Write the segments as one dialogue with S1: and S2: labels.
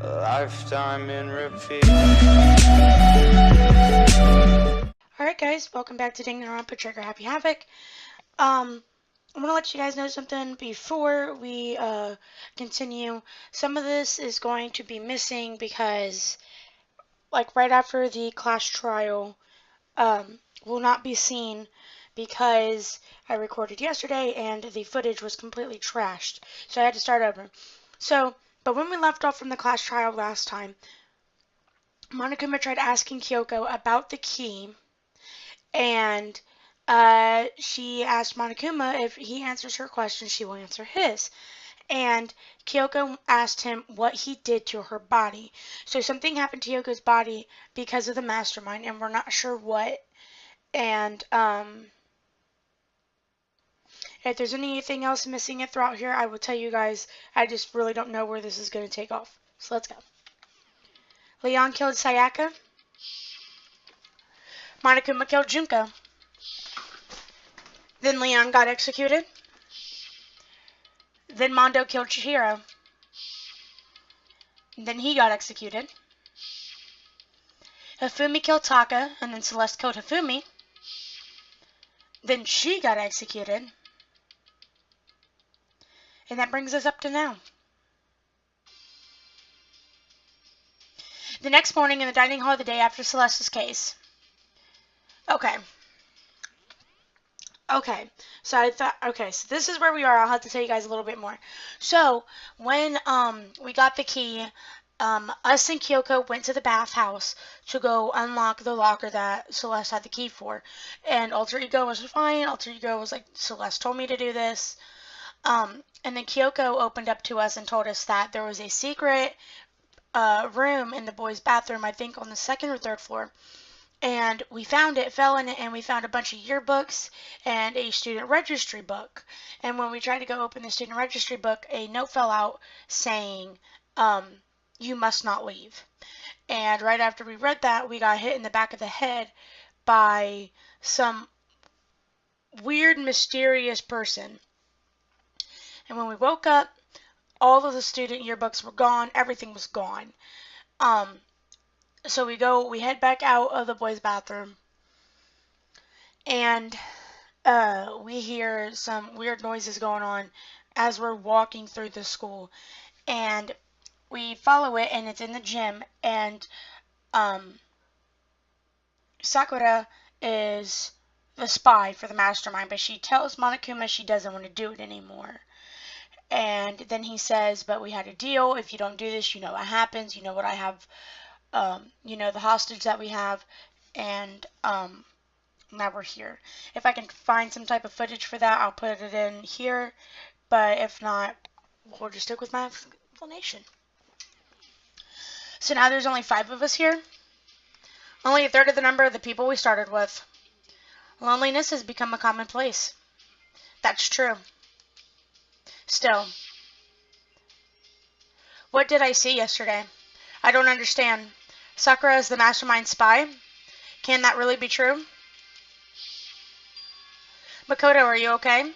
S1: A lifetime in repeat.
S2: Alright guys, welcome back to Danganronpa Trigger Happy Havoc. I want to let you guys know something before we continue. Some of this is going to be missing because, like, right after the class trial, will not be seen because I recorded yesterday and the footage was completely trashed. So I had to start over. But when we left off from the class trial last time, Monokuma tried asking Kyoko about the key. And she asked Monokuma if he answers her question, she will answer his. And Kyoko asked him what he did to her body. So something happened to Kyoko's body because of the mastermind, and we're not sure what. And if there's anything else missing it throughout here, I will tell you guys. I just really don't know where this is going to take off. So let's go. Leon killed Sayaka. Monokuma killed Junko. Then Leon got executed. Then Mondo killed Chihiro. Then he got executed. Hifumi killed Taka, and then Celeste killed Hifumi. Then she got executed. And that brings us up to now. The next morning in the dining hall the day after Celeste's case. So this is where we are. I'll have to tell you guys a little bit more. So, when we got the key, us and Kyoko went to the bathhouse to go unlock the locker that Celeste had the key for. And Alter Ego was fine. Alter Ego was like, Celeste told me to do this. And then Kyoko opened up to us and told us that there was a secret room in the boys' bathroom, I think on the second or third floor. And we found it, fell in it, and we found a bunch of yearbooks and a student registry book. And when we tried to go open the student registry book, a note fell out saying, you must not leave. And right after we read that, we got hit in the back of the head by some weird, mysterious person. And when we woke up, all of the student yearbooks were gone. Everything was gone. So we head back out of the boys' bathroom, and we hear some weird noises going on as we're walking through the school, and we follow it, and it's in the gym, and Sakura is the spy for the mastermind, but she tells Monokuma she doesn't want to do it anymore. And then he says, but we had a deal. If you don't do this, you know what happens. You know what I have. The hostage that we have, and now we're here. If I can find some type of footage for that, I'll put it in here, but if not, we'll just stick with my explanation. So now there's only 5 of us here, only a third of the number of the people we started with. Loneliness has become a commonplace. That's true. Still, what did I see yesterday? I don't understand. Sakura is the mastermind spy? Can that really be true? Makoto, are you okay?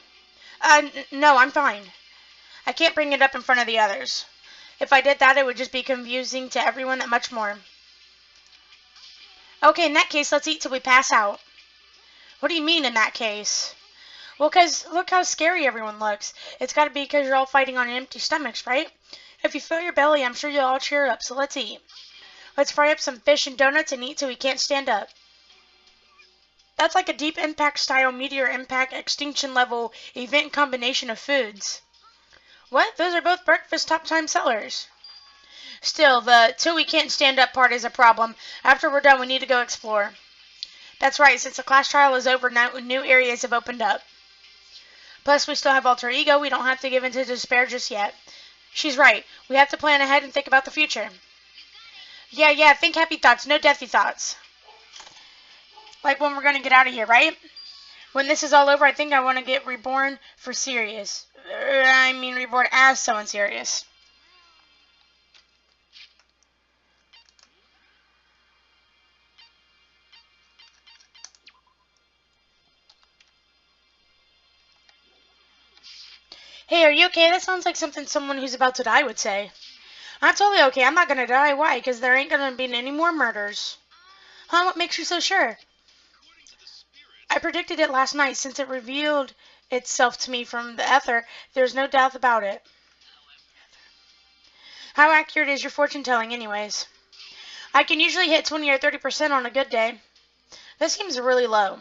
S2: No, I'm fine. I can't bring it up in front of the others. If I did that, it would just be confusing to everyone that much more. Okay, in that case, let's eat till we pass out. What do you mean, in that case? Well, 'cause look how scary everyone looks. It's gotta be because you're all fighting on empty stomachs, right? If you fill your belly, I'm sure you'll all cheer up, so let's eat. Let's fry up some fish and donuts and eat till we can't stand up. That's like a deep impact style meteor impact extinction level event combination of foods. What? Those are both breakfast top time sellers. Still, the till we can't stand up part is a problem. After we're done, we need to go explore. That's right, since the class trial is over, now new areas have opened up. Plus, we still have Alter Ego. We don't have to give in to despair just yet. She's right. We have to plan ahead and think about the future. Yeah, think happy thoughts, no deathy thoughts. Like when we're going to get out of here, right? When this is all over, I think I want to get reborn for serious. Reborn as someone serious. Hey, are you okay? That sounds like something someone who's about to die would say. I'm totally okay. I'm not gonna die. Why? Because there ain't gonna be any more murders. Huh? What makes you so sure? I predicted it last night since it revealed itself to me from the ether. There's no doubt about it. How accurate is your fortune telling anyways? I can usually hit 20 or 30% on a good day. That seems really low.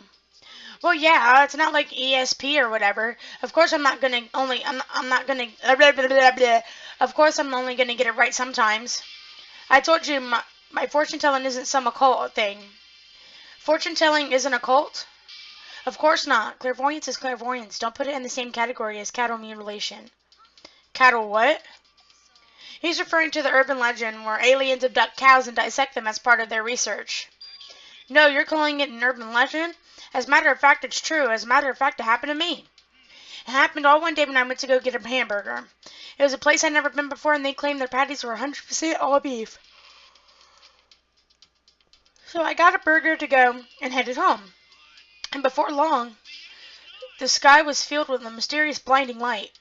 S2: Well, yeah, it's not like ESP or whatever. Of course, I'm not gonna. Blah, blah, blah, blah. Of course, I'm only gonna get it right sometimes. I told you my fortune telling isn't some occult thing. Fortune telling isn't a cult? Of course not. Clairvoyance is clairvoyance. Don't put it in the same category as cattle mutilation. Cattle what? He's referring to the urban legend where aliens abduct cows and dissect them as part of their research. No, you're calling it an urban legend? As a matter of fact, it's true. As a matter of fact, it happened to me. It happened all one day when I went to go get a hamburger. It was a place I'd never been before, and they claimed their patties were 100% all beef. So I got a burger to go and headed home. And before long, the sky was filled with a mysterious blinding light.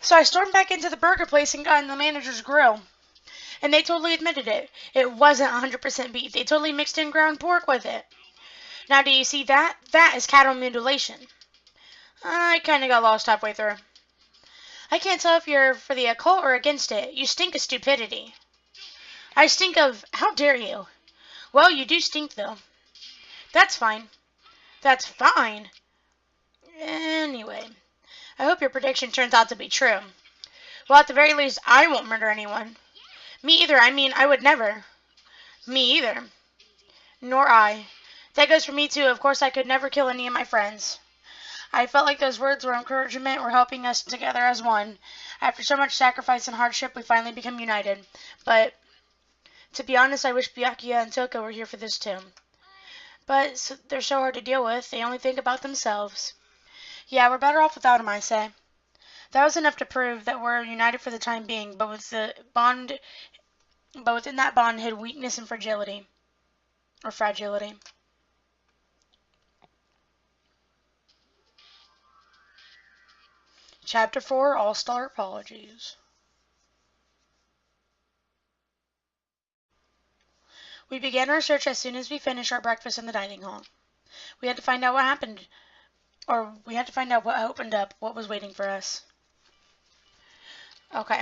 S2: So I stormed back into the burger place and got in the manager's grill. And they totally admitted it. It wasn't 100% beef. They totally mixed in ground pork with it. Now, do you see that? That is cattle mutilation. I kind of got lost halfway through. I can't tell if you're for the occult or against it. You stink of stupidity. I stink of... How dare you? Well, you do stink, though. That's fine. That's fine. Anyway, I hope your prediction turns out to be true. Well, at the very least, I won't murder anyone. Me either. I mean, I would never. Me either. Nor I. That goes for me, too. Of course, I could never kill any of my friends. I felt like those words were encouragement, were helping us together as one. After so much sacrifice and hardship, we finally become united. But, to be honest, I wish Byakuya and Toko were here for this, too. But they're so hard to deal with. They only think about themselves. Yeah, we're better off without them, I say. That was enough to prove that we're united for the time being, but within that bond hid weakness and fragility. Or fragility. Chapter 4, All-Star Apologies. We began our search as soon as we finished our breakfast in the dining hall. We had to find out what happened, or we had to find out what opened up, what was waiting for us. Okay.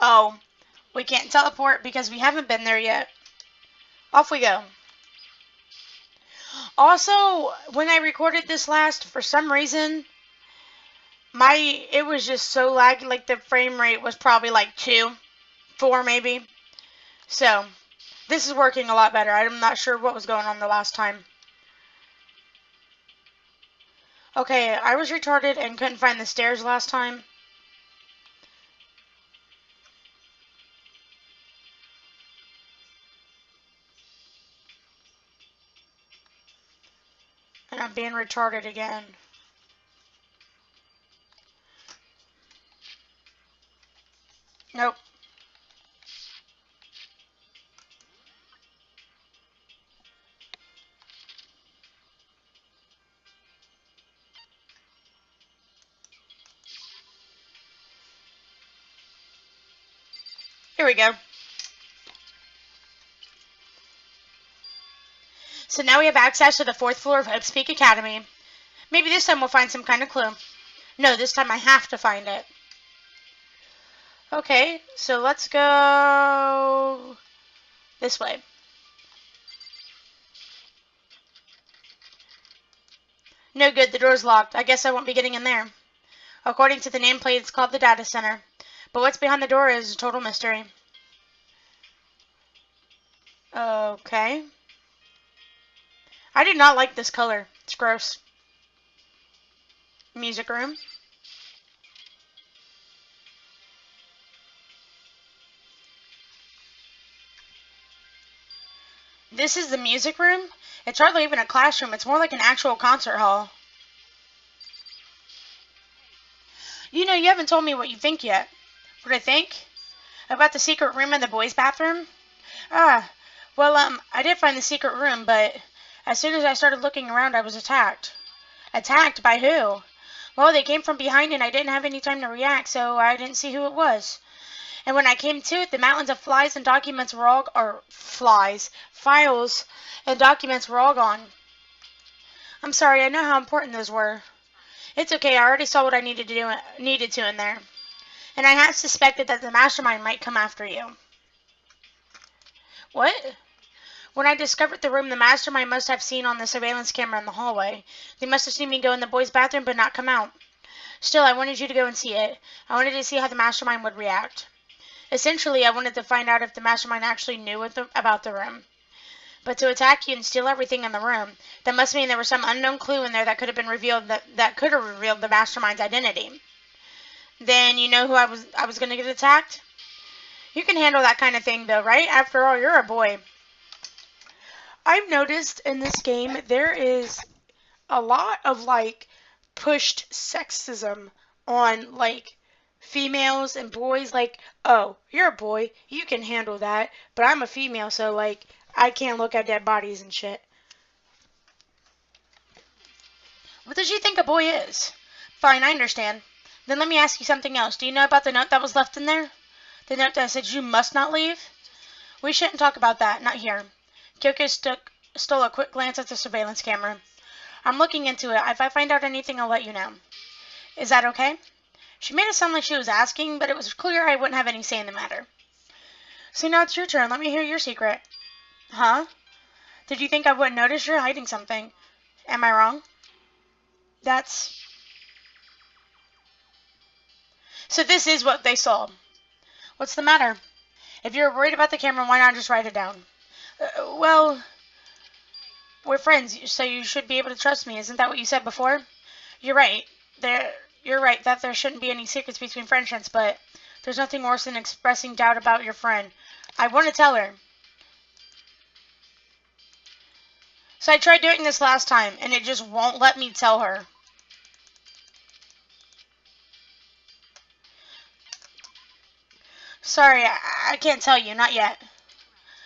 S2: Oh, we can't teleport because we haven't been there yet. Off we go. Also, when I recorded this last, for some reason, it was just so laggy, like the frame rate was probably like 2, 4 maybe. So, this is working a lot better. I'm not sure what was going on the last time. Okay, I was retarded and couldn't find the stairs last time. And I'm being retarded again. Nope. Here we go. So now we have access to the 4th floor of Hope's Peak Academy. Maybe this time we'll find some kind of clue. No, this time I have to find it. Okay, so let's go this way. No good, the door's locked. I guess I won't be getting in there. According to the nameplate, it's called the data center. But what's behind the door is a total mystery. Okay. I do not like this color. It's gross. Music room. This is the music room. It's hardly even a classroom. It's more like an actual concert hall. You know, you haven't told me what you think yet. What I think? About the secret room in the boys' bathroom? Well, I did find the secret room, but as soon as I started looking around, I was attacked. Attacked by who? Well, they came from behind and I didn't have any time to react, so I didn't see who it was. And when I came to it, the mountains of flies and documents were all, files and documents were all gone. I'm sorry, I know how important those were. It's okay, I already saw what I needed to in there. And I had suspected that the mastermind might come after you. What? When I discovered the room, the mastermind must have seen on the surveillance camera in the hallway. They must have seen me go in the boys' bathroom but not come out. Still, I wanted you to go and see it. I wanted to see how the mastermind would react. Essentially, I wanted to find out if the mastermind actually knew about the room. But to attack you and steal everything in the room, that must mean there was some unknown clue in there that could have been revealed that could have revealed the mastermind's identity. Then you know who I was going to get attacked? You can handle that kind of thing though, right? After all, you're a boy. I've noticed in this game there is a lot of pushed sexism on females and boys, oh, you're a boy, you can handle that, but I'm a female, so I can't look at dead bodies and shit. What does she think a boy is? Fine, I understand. Then let me ask you something else. Do you know about the note that was left in there? The note that said you must not leave? We shouldn't talk about that, not here. Kyoko stole a quick glance at the surveillance camera. I'm looking into it. If I find out anything, I'll let you know. Is that okay? She made it sound like she was asking, but it was clear I wouldn't have any say in the matter. So now it's your turn. Let me hear your secret. Huh? Did you think I wouldn't notice you're hiding something? Am I wrong? So this is what they saw. What's the matter? If you're worried about the camera, why not just write it down? Well, we're friends, so you should be able to trust me. Isn't that what you said before? You're right. You're right that there shouldn't be any secrets between friendships, but there's nothing worse than expressing doubt about your friend. I want to tell her. So I tried doing this last time, and it just won't let me tell her. Sorry, I can't tell you, not yet.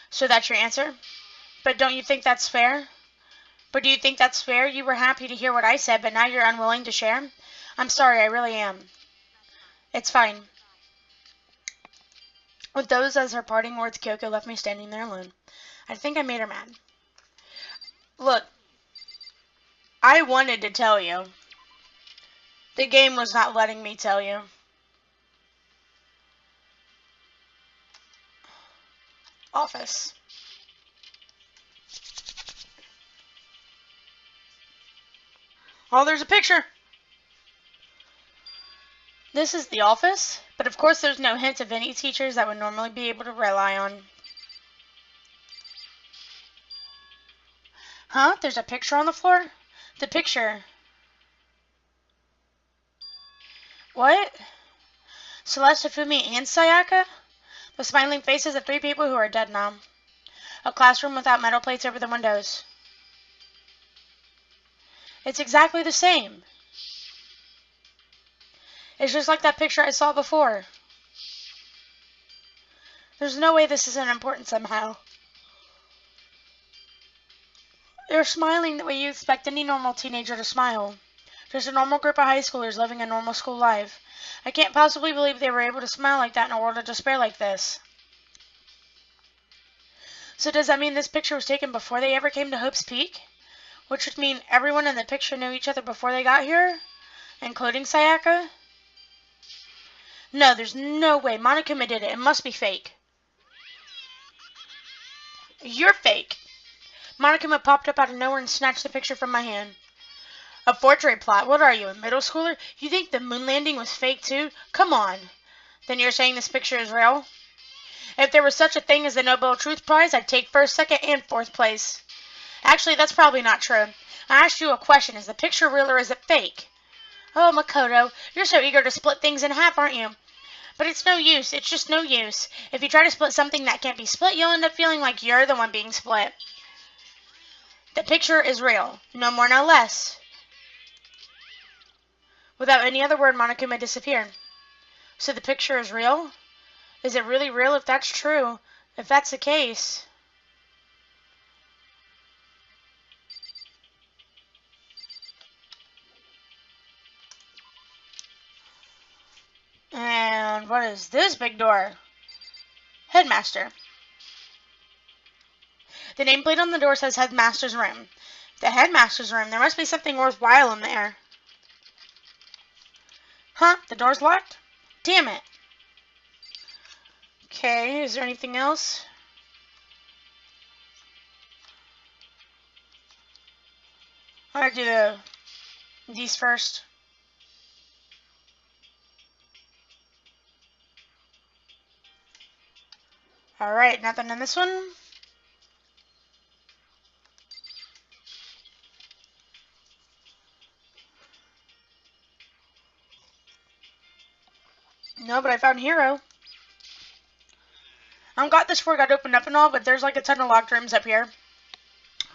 S2: So that's your answer? But don't you think that's fair? But do you think that's fair? You were happy to hear what I said, but now you're unwilling to share? I'm sorry, I really am. It's fine. With those as her parting words, Kyoko left me standing there alone. I think I made her mad. Look, I wanted to tell you. The game was not letting me tell you. Office. Oh, there's a picture. This is the office, but of course there's no hint of any teachers that would normally be able to rely on. Huh? There's a picture on the floor? The picture. What? Celeste, Fumi, and Sayaka? The smiling faces of 3 people who are dead now. A classroom without metal plates over the windows. It's exactly the same. It's just like that picture I saw before. There's no way this isn't important somehow. They're smiling the way you expect any normal teenager to smile. Just a normal group of high schoolers living a normal school life. I can't possibly believe they were able to smile like that in a world of despair like this. So does that mean this picture was taken before they ever came to Hope's Peak? Which would mean everyone in the picture knew each other before they got here? Including Sayaka? No, there's no way. Monokuma did it. It must be fake. You're fake. Monokuma popped up out of nowhere and snatched the picture from my hand. A forgery plot? What are you, a middle schooler? You think the moon landing was fake too? Come on. Then you're saying this picture is real? If there was such a thing as the Nobel Truth Prize, I'd take first, second, and fourth place. Actually, that's probably not true. I asked you a question. Is the picture real or is it fake? Oh, Makoto, you're so eager to split things in half, aren't you? But it's no use. It's just no use. If you try to split something that can't be split, you'll end up feeling like you're the one being split. The picture is real. No more, no less. Without any other word, Monokuma disappeared. So the picture is real? Is it really real if that's true? If that's the case... And what is this big door? Headmaster. The nameplate on the door says Headmaster's room. The Headmaster's room. There must be something worthwhile in there. Huh? The door's locked? Damn it. Okay, is there anything else? I'm gonna do these first. Alright, nothing in this one. No, but I found Hero. I don't got this before it got opened up and all, but there's like a ton of locked rooms up here.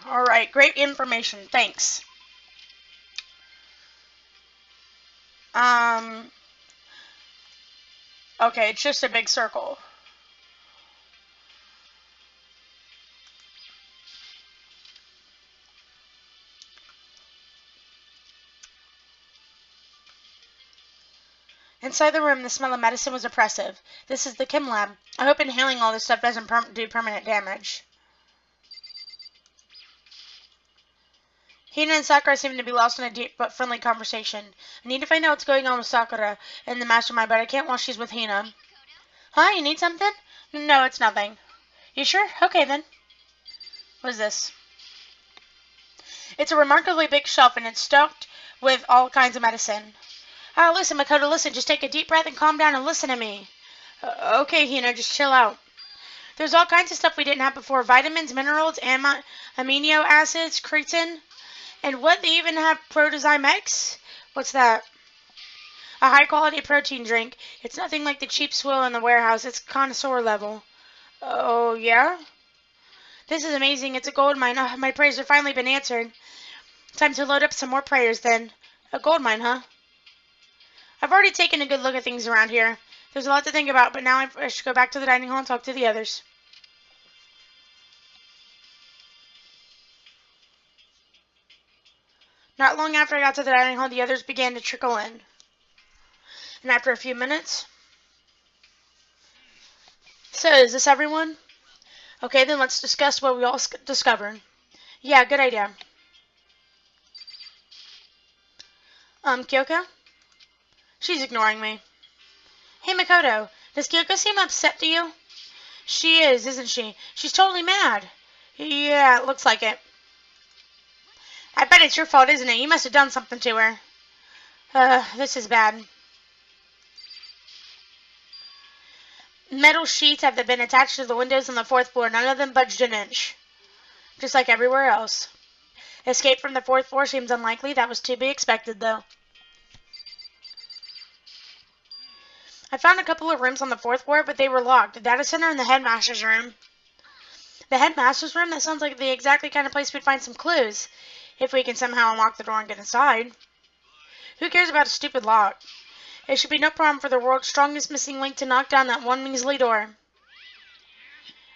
S2: Alright, great information. Thanks. Okay, it's just a big circle. Inside the room, the smell of medicine was oppressive. This is the chem lab. I hope inhaling all this stuff doesn't do permanent damage. Hina and Sakura seem to be lost in a deep but friendly conversation. I need to find out what's going on with Sakura and the mastermind, but I can't while she's with Hina. Hi, you need something? No, it's nothing. You sure? Okay, then. What is this? It's a remarkably big shelf, and it's stocked with all kinds of medicine. Listen, Makoto, listen. Just take a deep breath and calm down and listen to me. Okay, Hina, just chill out. There's all kinds of stuff we didn't have before. Vitamins, minerals, amino acids, creatine. And what, they even have Protozyme X? What's that? A high-quality protein drink. It's nothing like the cheap swill in the warehouse. It's connoisseur level. Oh, yeah? This is amazing. It's a gold mine. Oh, my prayers have finally been answered. Time to load up some more prayers, then. A gold mine, huh? I've already taken a good look at things around here. There's a lot to think about, but now I should go back to the dining hall and talk to the others. Not long after I got to the dining hall, the others began to trickle in. And after a few minutes... So, is this everyone? Okay, then let's discuss what we all discovered. Yeah, good idea. Kyoko? She's ignoring me. Hey, Makoto, does Kyoko seem upset to you? She is, isn't she? She's totally mad. Yeah, it looks like it. I bet it's your fault, isn't it? You must have done something to her. This is bad. Metal sheets have been attached to the windows on the 4th floor. None of them budged an inch. Just like everywhere else. Escape from the 4th floor seems unlikely. That was to be expected, though. I found a couple of rooms on the 4th floor, but they were locked. The data center and the headmaster's room. The headmaster's room? That sounds like the exactly kind of place we'd find some clues. If we can somehow unlock the door and get inside. Who cares about a stupid lock? It should be no problem for the world's strongest missing link to knock down that one measly door.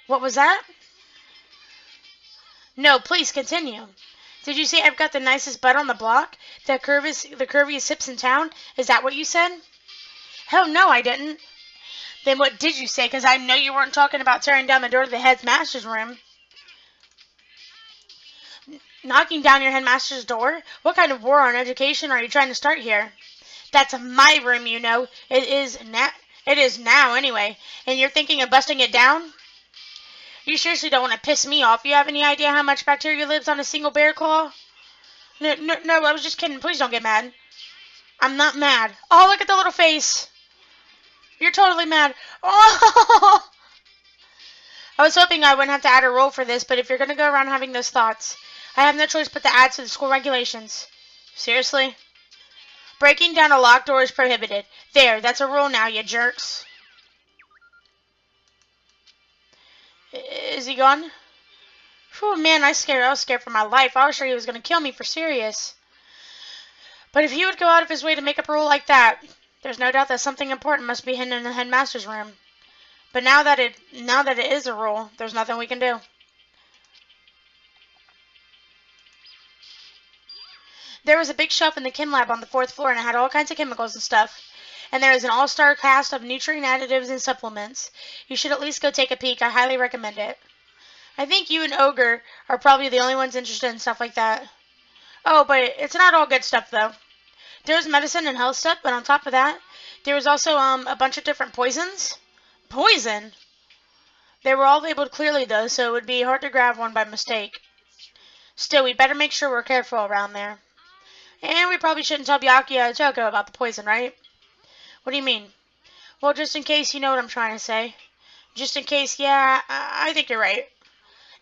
S2: What was that? No, please continue. Did you say I've got the nicest butt on the block? The curviest hips in town? Is that what you said? Hell no, I didn't. Then what did you say? Because I know you weren't talking about tearing down the door to the headmaster's room. Knocking down your headmaster's door? What kind of war on education are you trying to start here? That's my room, you know. It is now, anyway. And you're thinking of busting it down? You seriously don't want to piss me off. You have any idea how much bacteria lives on a single bear claw? No, I was just kidding. Please don't get mad. I'm not mad. Oh, look at the little face. You're totally mad. Oh! I was hoping I wouldn't have to add a rule for this, but if you're going to go around having those thoughts, I have no choice but to add to the school regulations. Seriously? Breaking down a locked door is prohibited. There, that's a rule now, you jerks. Is he gone? Whew, man, I was scared for my life. I was sure he was going to kill me for serious. But if he would go out of his way to make up a rule like that, there's no doubt that something important must be hidden in the headmaster's room. But now that it is a rule, there's nothing we can do. There was a big shelf in the chem lab on the 4th floor, and it had all kinds of chemicals and stuff. And there is an all-star cast of nutrient additives and supplements. You should at least go take a peek. I highly recommend it. I think you and Ogre are probably the only ones interested in stuff like that. Oh, but it's not all good stuff, though. There was medicine and health stuff, but on top of that, there was also a bunch of different poisons. Poison? They were all labeled clearly, though, so it would be hard to grab one by mistake. Still, we better make sure we're careful around there. And we probably shouldn't tell Byakuya and Toko about the poison, right? What do you mean? Well, just in case you know what I'm trying to say. Just in case, yeah, I think you're right.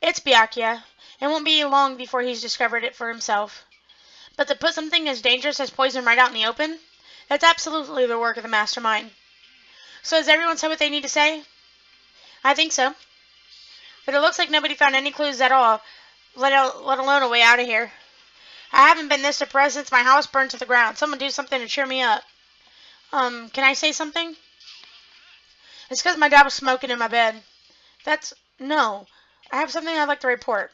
S2: It's Byakuya. It won't be long before he's discovered it for himself. But to put something as dangerous as poison right out in the open, that's absolutely the work of the mastermind. So has everyone said what they need to say? I think so. But it looks like nobody found any clues at all, let alone a way out of here. I haven't been this depressed since my house burned to the ground. Someone do something to cheer me up. Can I say something? It's because my dad was smoking in my bed. No. I have something I'd like to report.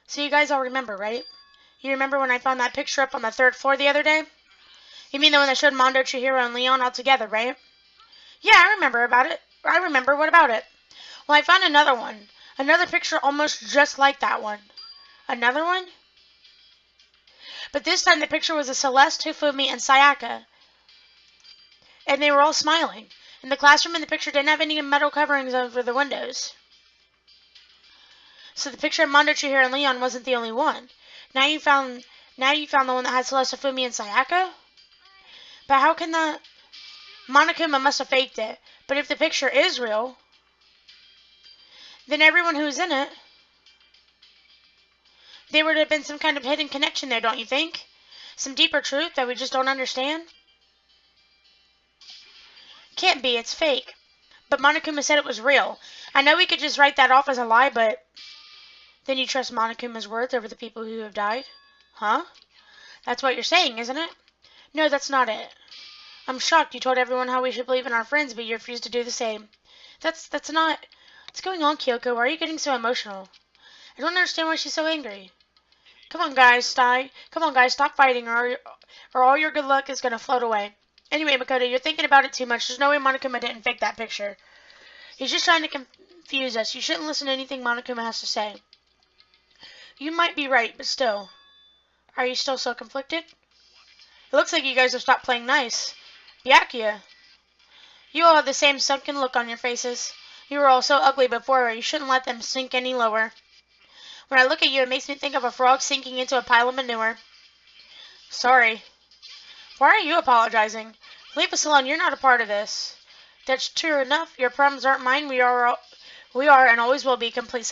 S2: So you guys all remember, right? You remember when I found that picture up on the 3rd floor the other day? You mean the one that showed Mondo, Chihiro, and Leon all together, right? Yeah, I remember about it. I remember. What about it? Well, I found another one. Another picture almost just like that one. Another one? But this time the picture was of Celeste, Hifumi, and Sayaka. And they were all smiling. And the classroom in the picture didn't have any metal coverings over the windows. So the picture of Mondo, Chihiro, and Leon wasn't the only one. Now you found the one that had Celeste, Hifumi, and Sayaka? But how can that... Monokuma must have faked it. But if the picture is real, then everyone who's in it, there would have been some kind of hidden connection there, don't you think? Some deeper truth that we just don't understand? Can't be, it's fake. But Monokuma said it was real. I know we could just write that off as a lie, but... Then you trust Monokuma's words over the people who have died? Huh? That's what you're saying, isn't it? No, that's not it. I'm shocked you told everyone how we should believe in our friends, but you refused to do the same. That's not... What's going on, Kyoko? Why are you getting so emotional? I don't understand why she's so angry. Come on, guys, stop fighting, or all your good luck is going to float away. Anyway, Makoto, you're thinking about it too much. There's no way Monokuma didn't fake that picture. He's just trying to confuse us. You shouldn't listen to anything Monokuma has to say. You might be right, but still. Are you still so conflicted? It looks like you guys have stopped playing nice. Byakuya. You all have the same sunken look on your faces. You were all so ugly before, you shouldn't let them sink any lower. When I look at you, it makes me think of a frog sinking into a pile of manure. Sorry. Why are you apologizing? Leave us alone. You're not a part of this. That's true enough. Your problems aren't mine. We are and always will be completely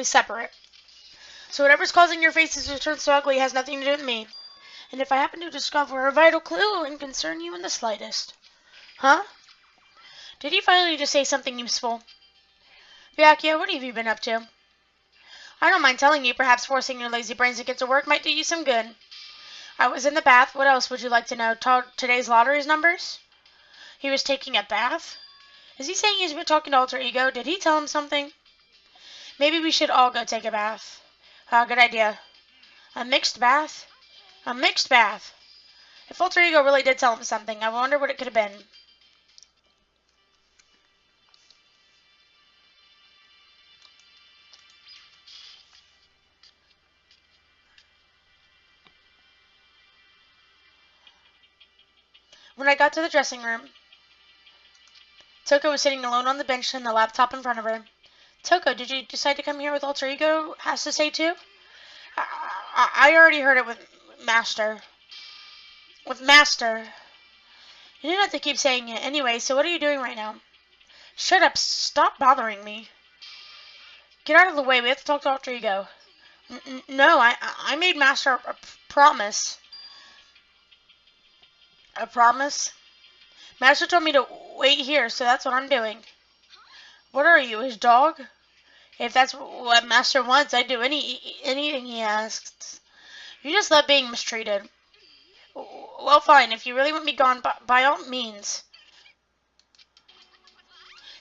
S2: separate. So whatever's causing your faces to turn so ugly has nothing to do with me. And if I happen to discover a vital clue, it won't concern you in the slightest. Huh? Did you finally just say something useful? Byakuya, what have you been up to? I don't mind telling you, perhaps forcing your lazy brains to get to work might do you some good. I was in the bath. What else would you like to know? Today's lottery's numbers? He was taking a bath? Is he saying he's been talking to Alter Ego? Did he tell him something? Maybe we should all go take a bath. Good idea. A mixed bath? A mixed bath. If Alter Ego really did tell him something, I wonder what it could have been. When I got to the dressing room, Toko was sitting alone on the bench and the laptop in front of her. Toko, did you decide to come here with Alter Ego has to say too? I already heard it with Master. With Master. You didn't have to keep saying it. Anyway, so what are you doing right now? Shut up. Stop bothering me. Get out of the way. We have to talk after you go. No, I made Master a promise. A promise? Master told me to wait here, so that's what I'm doing. What are you, his dog? If that's what Master wants, I'd do anything he asks. You just love being mistreated. Well, fine. If you really want me gone, by all means.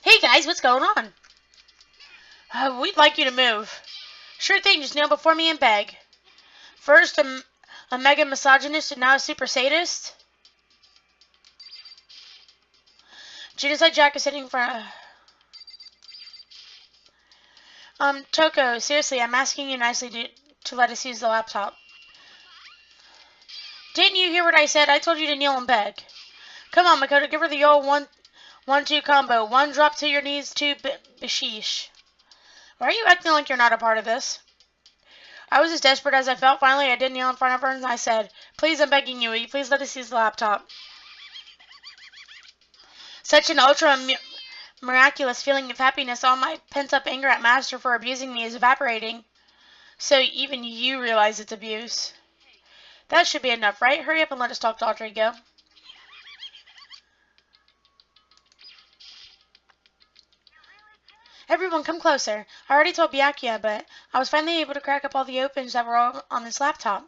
S2: Hey, guys, what's going on? We'd like you to move. Sure thing, just kneel before me and beg. First, a mega misogynist and now a super sadist? Genocide Jack is sitting in front of... Toko, seriously, I'm asking you nicely to let us use the laptop. Didn't you hear what I said? I told you to kneel and beg. Come on, Makoto, give her the old 1-2 combo. 1 drop to your knees, 2 bashish. Why are you acting like you're not a part of this? I was as desperate as I felt. Finally, I did kneel in front of her and I said, please, I'm begging you, will you please let us use the laptop? Such an miraculous feeling of happiness. All my pent-up anger at Master for abusing me is evaporating. So even you realize it's abuse. That should be enough, right? Hurry up and let us talk to Rodrigo. Everyone, come closer. I already told Byakuya, but I was finally able to crack up all the opens that were all on this laptop.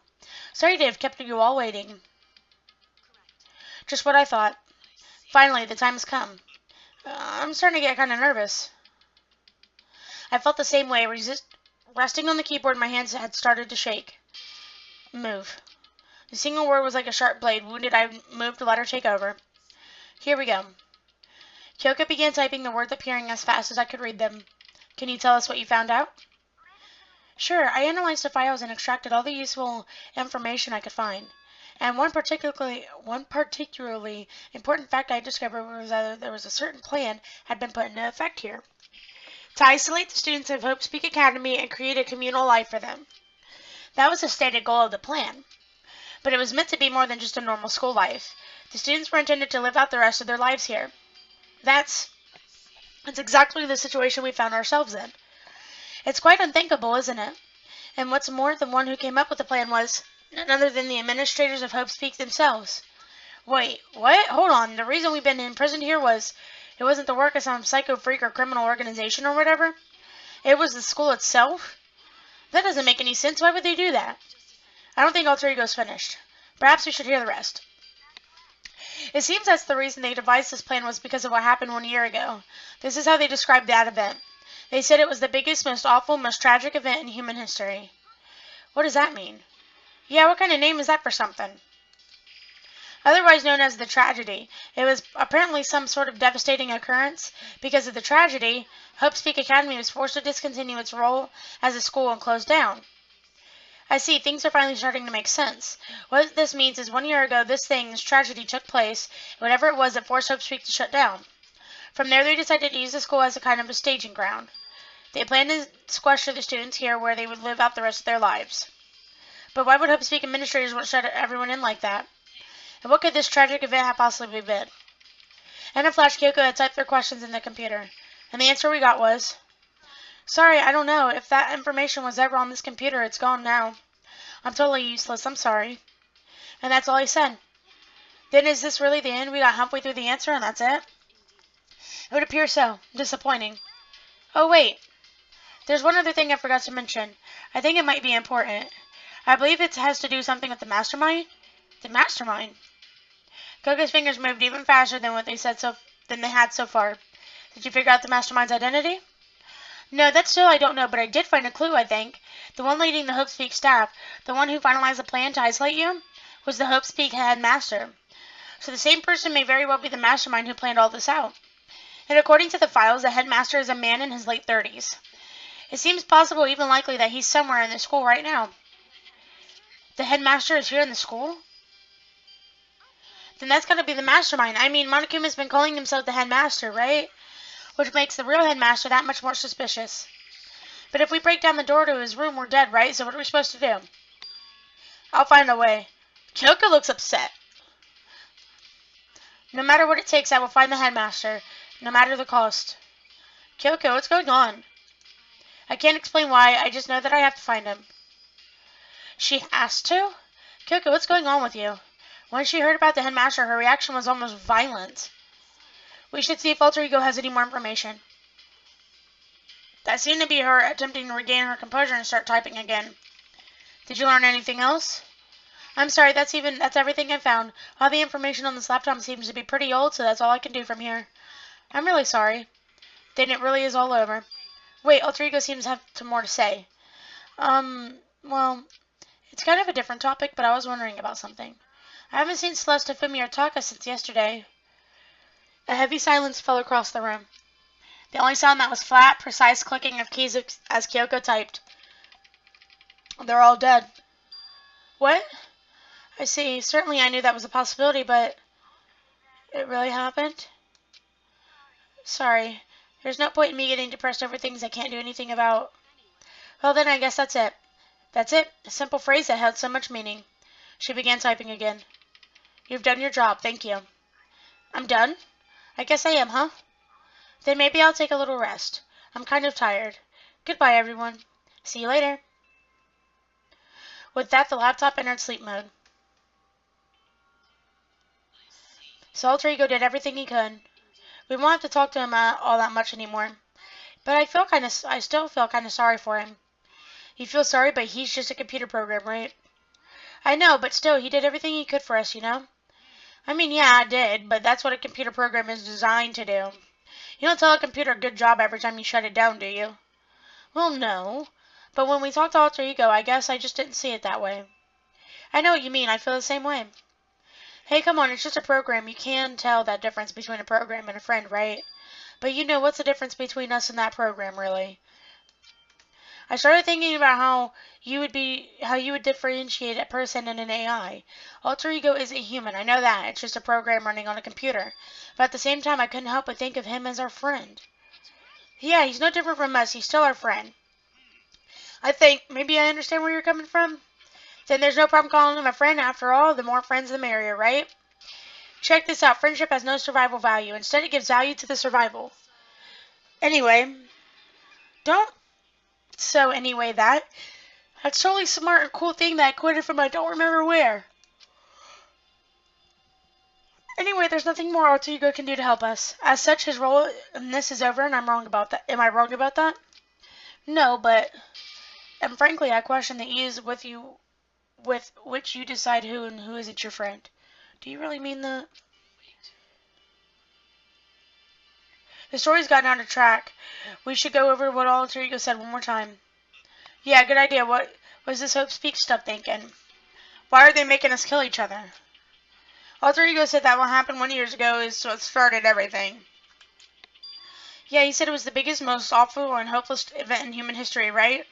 S2: Sorry to have kept you all waiting. Just what I thought. Finally, the time has come. I'm starting to get kind of nervous. I felt the same way. Resting on the keyboard, my hands had started to shake. Move. The single word was like a sharp blade. Wounded, I moved to let her take over. Here we go. Kyoko began typing the words appearing as fast as I could read them. Can you tell us what you found out? Sure, I analyzed the files and extracted all the useful information I could find. And one particularly important fact I discovered was that there was a certain plan had been put into effect here. To isolate the students of Hope's Peak Academy and create a communal life for them. That was the stated goal of the plan. But it was meant to be more than just a normal school life. The students were intended to live out the rest of their lives here. That's exactly the situation we found ourselves in. It's quite unthinkable, isn't it? And what's more, the one who came up with the plan was none other than the administrators of Hope's Peak themselves. Wait, what? Hold on. The reason we've been imprisoned here it wasn't the work of some psycho freak or criminal organization or whatever. It was the school itself? That doesn't make any sense. Why would they do that? I don't think Alter Ego's finished. Perhaps we should hear the rest. It seems that's the reason they devised this plan was because of what happened 1 year ago. This is how they described that event. They said it was the biggest, most awful, most tragic event in human history. What does that mean? Yeah, what kind of name is that for something? Otherwise known as the tragedy. It was apparently some sort of devastating occurrence. Because of the tragedy, Hope's Peak Academy was forced to discontinue its role as a school and close down. I see, things are finally starting to make sense. What this means is 1 year ago, this tragedy took place, and whatever it was, it forced Hope's Peak to shut down. From there, they decided to use the school as a kind of a staging ground. They planned to sequester the students here where they would live out the rest of their lives. But why would Hope's Peak administrators want to shut everyone in like that? And what could this tragic event have possibly been? In a flash, Kyoko had typed their questions in the computer, and the answer we got was, sorry, I don't know. If that information was ever on this computer, it's gone now. I'm totally useless. I'm sorry. And that's all he said. Then is this really the end? We got halfway through the answer and that's it? It would appear so. Disappointing. Oh, wait. There's one other thing I forgot to mention. I think it might be important. I believe it has to do something with the mastermind. The mastermind? Koko's fingers moved even faster than they had so far. Did you figure out the mastermind's identity? No, that still I don't know, but I did find a clue, I think. The one leading the Hope's Peak staff, the one who finalized the plan to isolate you, was the Hope's Peak headmaster. So the same person may very well be the mastermind who planned all this out. And according to the files, the headmaster is a man in his late 30s. It seems possible, even likely, that he's somewhere in the school right now. The headmaster is here in the school? Then that's got to be the mastermind. I mean, Monokuma's been calling himself the headmaster, right? Which makes the real headmaster that much more suspicious. But if we break down the door to his room, we're dead, right? So what are we supposed to do? I'll find a way. Kyoko looks upset. No matter what it takes, I will find the headmaster. No matter the cost. Kyoko, what's going on? I can't explain why, I just know that I have to find him. She has to? Kyoko, what's going on with you? When she heard about the headmaster, her reaction was almost violent. We should see if Alter Ego has any more information. That seemed to be her attempting to regain her composure and start typing again. Did you learn anything else? I'm sorry, that's everything I found. All the information on this laptop seems to be pretty old, so that's all I can do from here. I'm really sorry. Then it really is all over. Wait, Alter Ego seems to have some more to say. Well, it's kind of a different topic, but I was wondering about something. I haven't seen Celeste, Fumi, or Taka since yesterday. A heavy silence fell across the room. The only sound that was flat, precise clicking of keys as Kyoko typed. They're all dead. What? I see. Certainly I knew that was a possibility, but it really happened? Sorry. There's no point in me getting depressed over things I can't do anything about. Well then, I guess that's it. That's it. A simple phrase that had so much meaning. She began typing again. You've done your job. Thank you. I'm done? I guess I am, huh? Then maybe I'll take a little rest. I'm kind of tired. Goodbye, everyone. See you later. With that, the laptop entered sleep mode. So Alter Ego did everything he could. We won't have to talk to him all that much anymore. But I still feel kind of sorry for him. You feel sorry, but he's just a computer program, right? I know, but still, he did everything he could for us, you know? I mean, yeah, I did, but that's what a computer program is designed to do. You don't tell a computer good job every time you shut it down, do you? Well, no. But when we talked to Alter Ego, I guess I just didn't see it that way. I know what you mean. I feel the same way. Hey, come on, it's just a program. You can tell that difference between a program and a friend, right? But you know, what's the difference between us and that program, really? I started thinking about how you would differentiate a person and an AI. Alter Ego isn't human, I know that. It's just a program running on a computer. But at the same time, I couldn't help but think of him as our friend. Yeah, he's no different from us. He's still our friend. I think maybe I understand where you're coming from. Then there's no problem calling him a friend. After all, the more friends, the merrier, right? Check this out. Friendship has no survival value. Instead, it gives value to the survival. Anyway, don't anyway, that's totally smart and cool thing that I quoted from I don't remember where. Anyway, there's nothing more Alter Ego can do to help us. As such, his role in this is over, and I'm wrong about that. Am I wrong about that? No, but, and frankly, I question the ease with which you decide who and who isn't your friend. Do you really mean that? The story's gotten out of track. We should go over what Alter Ego said one more time. Yeah, good idea. What was this Hope Speaks stuff thinking? Why are they making us kill each other? Alter Ego said that what happened 1 year ago is what started everything. Yeah, he said it was the biggest, most awful, and hopeless event in human history, right?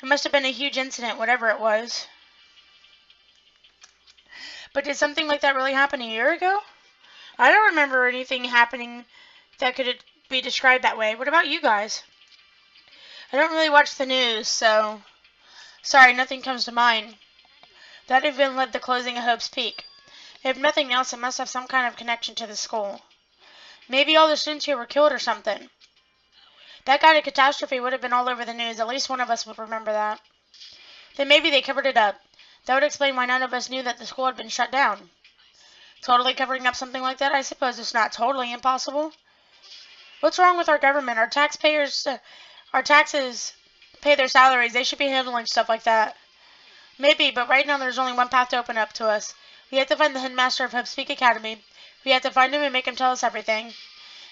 S2: It must have been a huge incident, whatever it was. But did something like that really happen a year ago? I don't remember anything happening that could be described that way. What about you guys? I don't really watch the news, so... Sorry, nothing comes to mind. That event led to the closing of Hope's Peak. If nothing else, it must have some kind of connection to the school. Maybe all the students here were killed or something. That kind of catastrophe would have been all over the news. At least one of us would remember that. Then maybe they covered it up. That would explain why none of us knew that the school had been shut down. Totally covering up something like that? I suppose it's not totally impossible. What's wrong with our government? Our taxes pay their salaries. They should be handling stuff like that. Maybe, but right now there's only one path to open up to us. We have to find the headmaster of Hope's Peak Academy. We have to find him and make him tell us everything.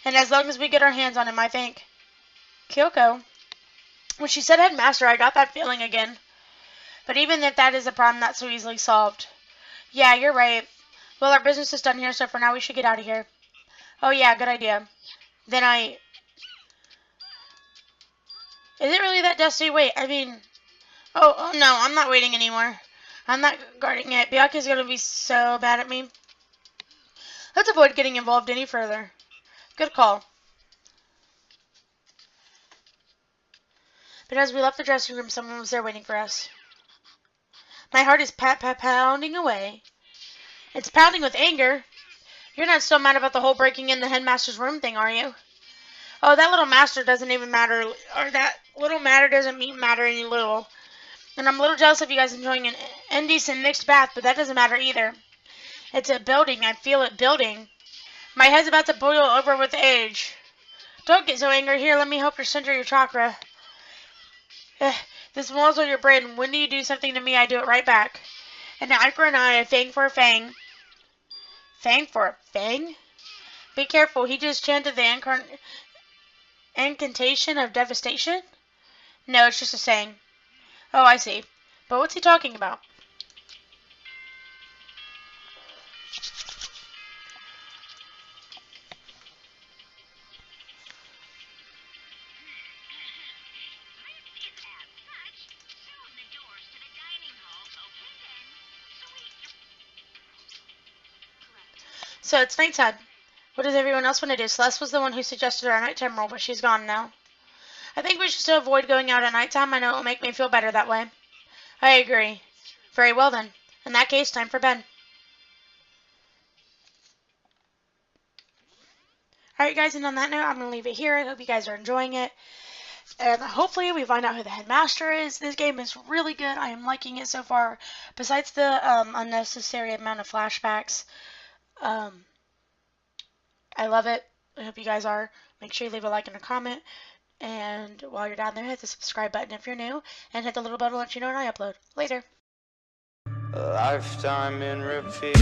S2: And as long as we get our hands on him, I think... Kyoko. When she said headmaster, I got that feeling again. But even if that is a problem, not so easily solved. Yeah, you're right. Well, our business is done here, so for now we should get out of here. Oh yeah, good idea. Then Is it really that dusty? Wait, I mean... Oh no, I'm not waiting anymore. I'm not guarding it. Byaku's gonna be so bad at me. Let's avoid getting involved any further. Good call. But as we left the dressing room, someone was there waiting for us. My heart is pounding away. It's pounding with anger. You're not still mad about the whole breaking in the headmaster's room thing, are you? Oh, that little master doesn't even matter, or that little matter doesn't matter any little. And I'm a little jealous of you guys enjoying an indecent mixed bath, but that doesn't matter either. It's a building. I feel it building. My head's about to boil over with age. Don't get so angry. Here, let me help you center your chakra. This muzzle your brain. When do you do something to me, I do it right back. An eye for an eye, a fang for a fang. Fang for a fang? Be careful. He just chanted the incantation of devastation? No, it's just a saying. Oh, I see. But what's he talking about? So it's nighttime. What does everyone else want to do? Celeste was the one who suggested our nighttime rule, but she's gone now. I think we should still avoid going out at nighttime. I know it will make me feel better that way. I agree. Very well then. In that case, time for bed. Alright guys, and on that note, I'm going to leave it here. I hope you guys are enjoying it. And hopefully we find out who the headmaster is. This game is really good. I am liking it so far. Besides the unnecessary amount of flashbacks. I love it. I hope you guys are. Make sure you leave a like and a comment. And while you're down there, hit the subscribe button if you're new. And hit the little bell to let you know when I upload. Later.
S1: A lifetime in repeat.